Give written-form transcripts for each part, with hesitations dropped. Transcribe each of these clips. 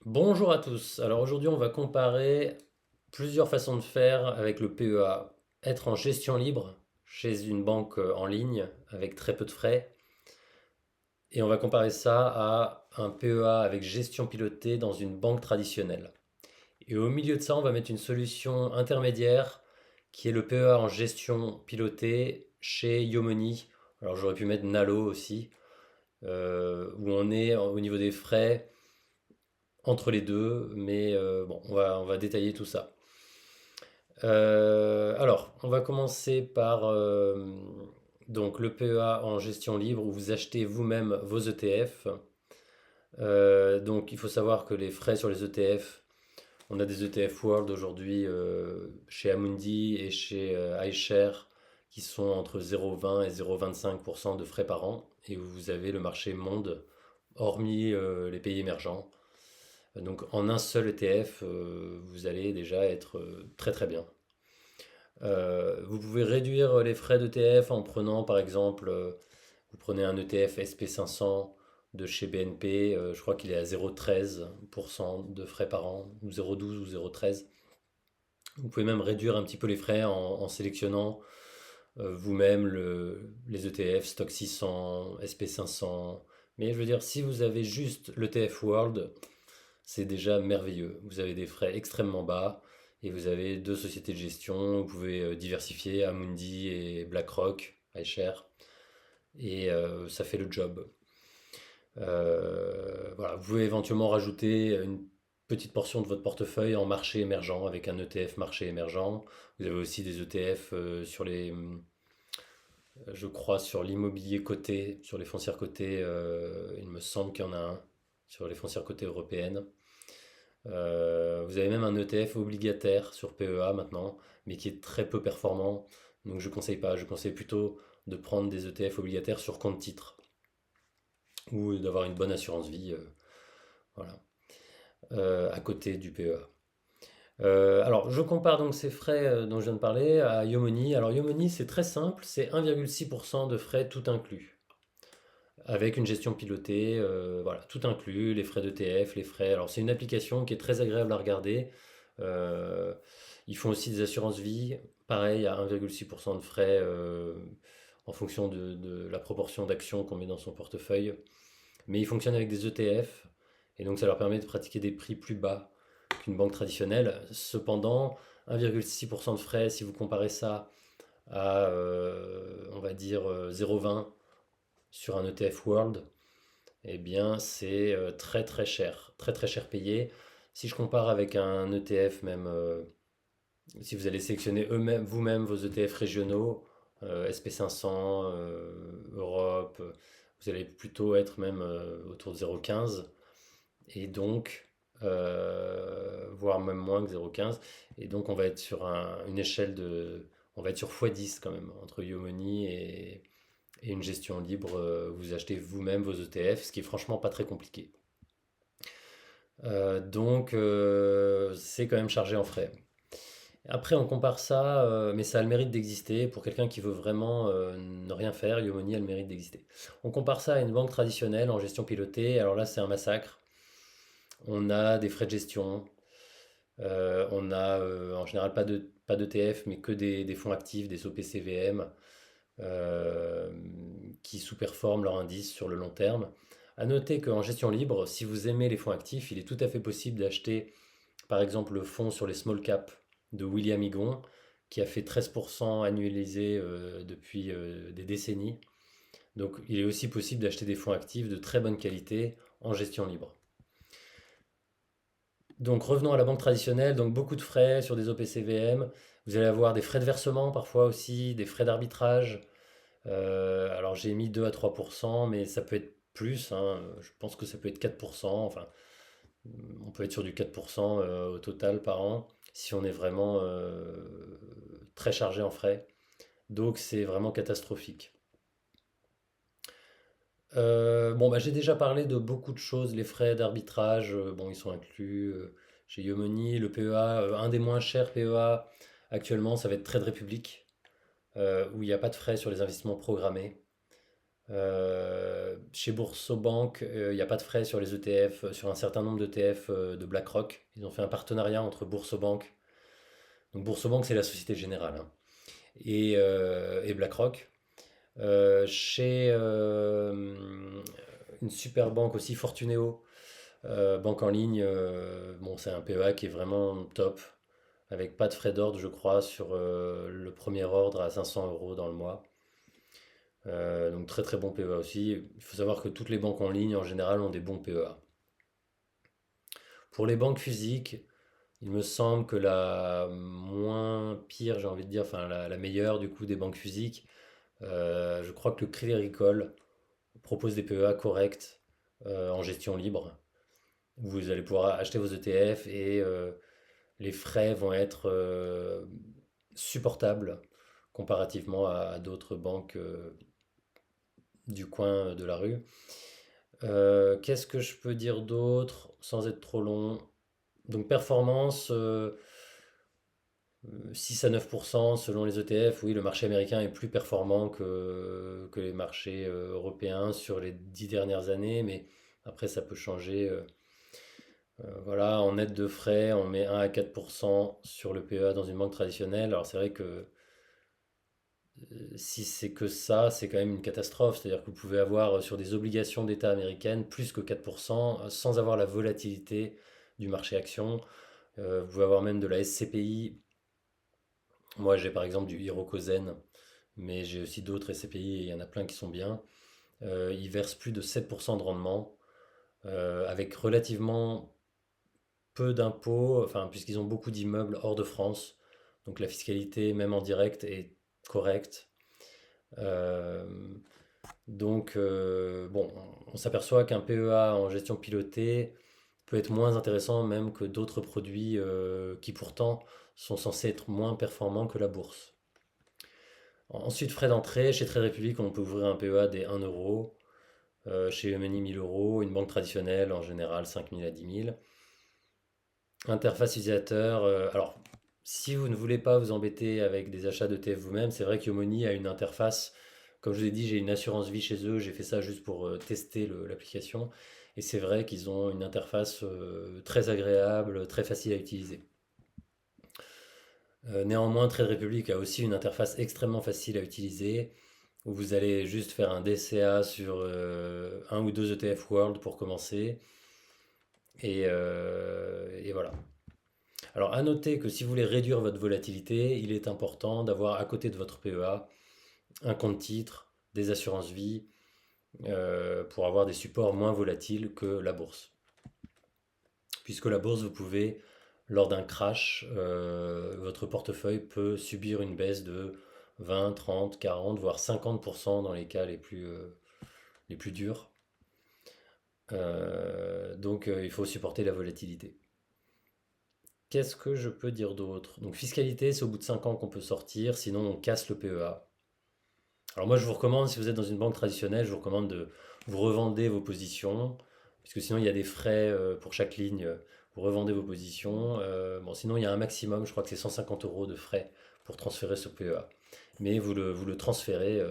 Bonjour à tous. Alors aujourd'hui, on va comparer plusieurs façons de faire avec le PEA. Être en gestion libre chez une banque en ligne avec très peu de frais. Et on va comparer ça à un PEA avec gestion pilotée dans une banque traditionnelle. Et au milieu de ça, on va mettre une solution intermédiaire qui est le PEA en gestion pilotée chez Yomoni. Alors j'aurais pu mettre Nalo aussi, où on est au niveau des frais entre les deux, mais bon, on va détailler tout ça. Alors, on va commencer par donc le PEA en gestion libre où vous achetez vous-même vos ETF. Donc, il faut savoir que les frais sur les ETF, on a des ETF World aujourd'hui chez Amundi et chez iShare qui sont entre 0,20 et 0,25% de frais par an. Et vous avez le marché monde, hormis les pays émergents. Donc en un seul ETF, vous allez déjà être très très bien. Vous pouvez réduire les frais d'ETF en prenant par exemple, vous prenez un ETF SP500 de chez BNP, je crois qu'il est à 0,13% de frais par an, ou 0,12 ou 0,13. Vous pouvez même réduire un petit peu les frais en sélectionnant vous-même les ETF Stock 600, SP500. Mais je veux dire, si vous avez juste l'ETF World, c'est déjà merveilleux. Vous avez des frais extrêmement bas et vous avez deux sociétés de gestion. Vous pouvez diversifier Amundi et BlackRock, iShare, et ça fait le job. Voilà, vous pouvez éventuellement rajouter une petite portion de votre portefeuille en marché émergent avec un ETF marché émergent. Vous avez aussi des ETF sur les, je crois, sur l'immobilier coté, sur les foncières cotées. Il me semble qu'il y en a un sur les foncières cotées européennes. Vous avez même un ETF obligataire sur PEA maintenant, mais qui est très peu performant. Donc je conseille pas. Je conseille plutôt de prendre des ETF obligataires sur compte titre ou d'avoir une bonne assurance vie, voilà, à côté du PEA. Alors je compare donc ces frais dont je viens de parler à Yomoni. Alors Yomoni c'est très simple, c'est 1,6% de frais tout inclus. Avec une gestion pilotée, voilà, tout inclus, les frais d'ETF, les frais. Alors c'est une application qui est très agréable à regarder. Euh, Ils font aussi des assurances vie, pareil à 1,6% de frais en fonction de la proportion d'actions qu'on met dans son portefeuille. Mais ils fonctionnent avec des ETF et donc ça leur permet de pratiquer des prix plus bas qu'une banque traditionnelle. Cependant, 1,6% de frais, si vous comparez ça à, on va dire, 0,20 sur un ETF World, eh bien c'est très très très cher payé. Si je compare avec un ETF même, si vous allez sélectionner vous-même vos ETF régionaux, SP500, Europe, vous allez plutôt être même autour de 0,15 et donc, voire même moins que 0,15. Et donc on va être sur une échelle de, on va être sur x10 quand même, entre Yomoni et une gestion libre. Vous achetez vous-même vos ETF, ce qui est franchement pas très compliqué. Donc c'est quand même chargé en frais. Après, on compare ça, mais ça a le mérite d'exister. Pour quelqu'un qui veut vraiment ne rien faire, Yomoni a le mérite d'exister. On compare ça à une banque traditionnelle en gestion pilotée. Alors là, c'est un massacre. On a des frais de gestion. On a en général pas d'ETF, mais que des fonds actifs, des OPCVM, euh, qui sous-performent leur indice sur le long terme. À noter qu'en gestion libre, si vous aimez les fonds actifs, il est tout à fait possible d'acheter par exemple le fonds sur les small caps de William Higon, qui a fait 13% annualisé depuis des décennies. Donc il est aussi possible d'acheter des fonds actifs de très bonne qualité en gestion libre. Donc revenons à la banque traditionnelle, donc beaucoup de frais sur des OPCVM. Vous allez avoir des frais de versement parfois aussi, des frais d'arbitrage. Alors j'ai mis 2 à 3%, mais ça peut être plus, hein. Je pense que ça peut être 4%. Enfin, on peut être sur du 4% au total par an si on est vraiment très chargé en frais. Donc c'est vraiment catastrophique. Bon, bah, j'ai déjà parlé de beaucoup de choses. Les frais d'arbitrage, bon, ils sont inclus chez Yomoni. Le PEA, un des moins chers PEA actuellement, ça va être Trade Republic, où il n'y a pas de frais sur les investissements programmés. Chez Boursorama, il n'y a pas de frais sur les ETF, sur un certain nombre d'ETF de BlackRock. Ils ont fait un partenariat entre Boursorama, donc Boursorama c'est la Société Générale, hein, et BlackRock. Chez une super banque aussi, Fortuneo, banque en ligne, bon, c'est un PEA qui est vraiment top, avec pas de frais d'ordre, je crois, sur le premier ordre à 500 euros dans le mois. Donc très très bon PEA aussi. Il faut savoir que toutes les banques en ligne en général ont des bons PEA. Pour les banques physiques, il me semble que la moins pire, j'ai envie de dire, enfin la meilleure du coup des banques physiques, je crois que le Crédit Agricole propose des PEA corrects en gestion libre. Vous allez pouvoir acheter vos ETF et les frais vont être supportables comparativement à d'autres banques du coin de la rue. Qu'est-ce que je peux dire d'autre sans être trop long? Donc performance, 6 à 9% selon les ETF. Oui, le marché américain est plus performant que les marchés européens sur les 10 dernières années, mais après ça peut changer. Voilà, en net de frais, on met 1 à 4% sur le PEA dans une banque traditionnelle. Alors c'est vrai que si c'est que ça, c'est quand même une catastrophe. C'est-à-dire que vous pouvez avoir sur des obligations d'État américaines plus que 4% sans avoir la volatilité du marché action. Vous pouvez avoir même de la SCPI. Moi, j'ai par exemple du Hirokozen, mais j'ai aussi d'autres SCPI et il y en a plein qui sont bien. Ils versent plus de 7% de rendement avec relativement peu d'impôts, enfin, puisqu'ils ont beaucoup d'immeubles hors de France. Donc la fiscalité, même en direct, est correcte. Euh, bon, on s'aperçoit qu'un PEA en gestion pilotée peut être moins intéressant même que d'autres produits qui pourtant sont censés être moins performants que la bourse. Ensuite, frais d'entrée, chez Trade Republic, on peut ouvrir un PEA des 1 euro, chez Eumeni 1000 euros, une banque traditionnelle en général 5000 à 10 000. Interface utilisateur, alors si vous ne voulez pas vous embêter avec des achats d'ETF vous-même, c'est vrai qu'Yomoni a une interface. Comme je vous ai dit, j'ai une assurance vie chez eux, j'ai fait ça juste pour tester l'application. Et c'est vrai qu'ils ont une interface très agréable, très facile à utiliser. Néanmoins, Trade Republic a aussi une interface extrêmement facile à utiliser, où vous allez juste faire un DCA sur un ou deux ETF World pour commencer. Et voilà. Alors, à noter que si vous voulez réduire votre volatilité, il est important d'avoir à côté de votre PEA un compte titre, des assurances vie, pour avoir des supports moins volatiles que la bourse. Puisque la bourse, vous pouvez, lors d'un crash, votre portefeuille peut subir une baisse de 20, 30, 40, voire 50% dans les cas les plus durs. Il faut supporter la volatilité. Qu'est-ce que je peux dire d'autre? Donc fiscalité, c'est au bout de 5 ans qu'on peut sortir, sinon on casse le PEA. Alors moi je vous recommande, si vous êtes dans une banque traditionnelle, je vous recommande de vous revender vos positions, puisque sinon il y a des frais pour chaque ligne, vous revendez vos positions. Bon, sinon il y a un maximum, je crois que c'est 150 euros de frais pour transférer ce PEA. Mais vous le transférez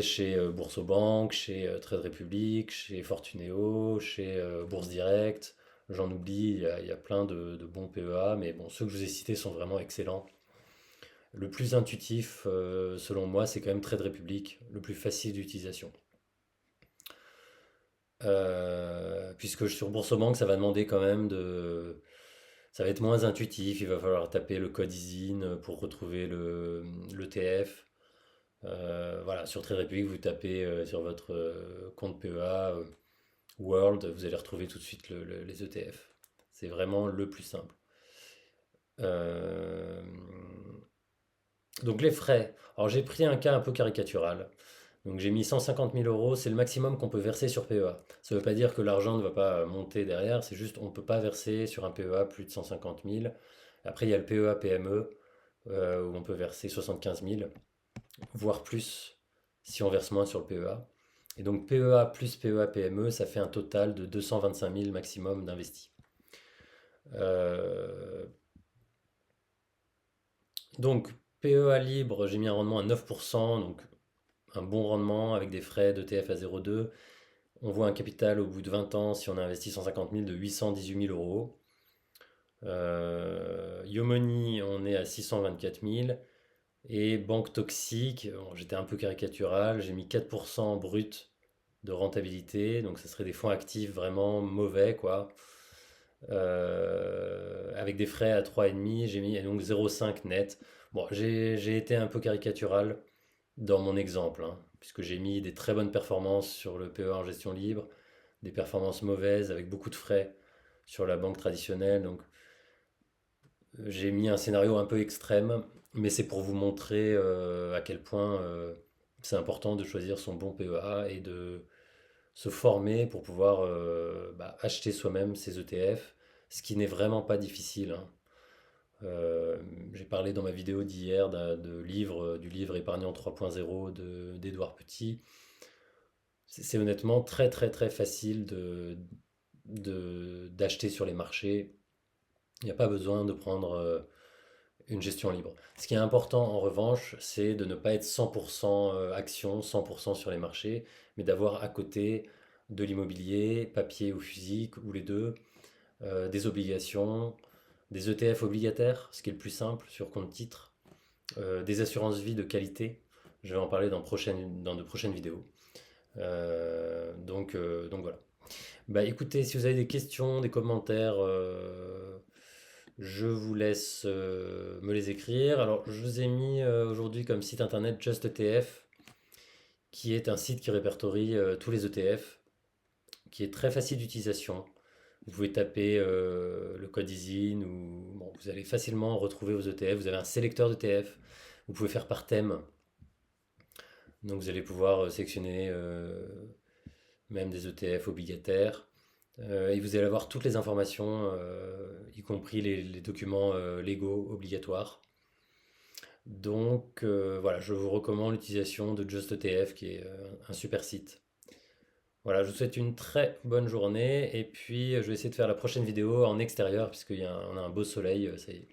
chez Boursorama, chez Trade Republic, chez Fortuneo, chez Bourse Direct. J'en oublie, il y a plein de bons PEA, mais bon, ceux que je vous ai cités sont vraiment excellents. Le plus intuitif, selon moi, c'est quand même Trade Republic, le plus facile d'utilisation. Puisque sur Boursorama, ça va demander quand même ça va être moins intuitif, il va falloir taper le code ISIN pour retrouver l'ETF. Voilà, sur Trade Republic, vous tapez sur votre compte PEA World, vous allez retrouver tout de suite les ETF. C'est vraiment le plus simple. Euh, donc les frais. Alors j'ai pris un cas un peu caricatural. Donc j'ai mis 150 000 euros, c'est le maximum qu'on peut verser sur PEA. Ça ne veut pas dire que l'argent ne va pas monter derrière, c'est juste on ne peut pas verser sur un PEA plus de 150 000. Après il y a le PEA PME où on peut verser 75 000, voire plus si on verse moins sur le PEA. Et donc PEA plus PEA PME, ça fait un total de 225 000 maximum d'investis. Euh, donc PEA libre, j'ai mis un rendement à 9%, donc un bon rendement avec des frais d'ETF à 0,2. On voit un capital au bout de 20 ans, si on a investi 150 000, de 818 000 euros. Yomoni, on est à 624 000. Et banque toxique, bon, j'étais un peu caricatural, j'ai mis 4% brut de rentabilité, donc ça serait des fonds actifs vraiment mauvais, quoi. Avec des frais à 3,5, j'ai mis donc 0,5 net. Bon, j'ai été un peu caricatural dans mon exemple, hein, puisque j'ai mis des très bonnes performances sur le PEA en gestion libre, des performances mauvaises avec beaucoup de frais sur la banque traditionnelle. Donc j'ai mis un scénario un peu extrême, mais c'est pour vous montrer à quel point c'est important de choisir son bon PEA et de se former pour pouvoir acheter soi-même ses ETF, ce qui n'est vraiment pas difficile, hein. J'ai parlé dans ma vidéo d'hier du livre Épargnant 3.0 d'Edouard Petit. C'est honnêtement très très très facile d'acheter sur les marchés. Il n'y a pas besoin de prendre une gestion libre. Ce qui est important en revanche, c'est de ne pas être 100% action, 100% sur les marchés, mais d'avoir à côté de l'immobilier, papier ou physique, ou les deux, des obligations, des ETF obligataires, ce qui est le plus simple sur compte titre, des assurances vie de qualité. Je vais en parler dans de prochaines vidéos. Donc voilà. Bah écoutez, si vous avez des questions, des commentaires, je vous laisse me les écrire. Alors, je vous ai mis aujourd'hui comme site internet Just ETF, qui est un site qui répertorie tous les ETF, qui est très facile d'utilisation. Vous pouvez taper le code ISIN ou bon, vous allez facilement retrouver vos ETF. Vous avez un sélecteur d'ETF. Vous pouvez faire par thème. Donc, vous allez pouvoir sélectionner même des ETF obligataires. Et vous allez avoir toutes les informations, y compris les documents légaux obligatoires. Donc voilà, je vous recommande l'utilisation de Just ETF qui est un super site. Voilà, je vous souhaite une très bonne journée et puis je vais essayer de faire la prochaine vidéo en extérieur puisqu'on a un beau soleil, ça y est.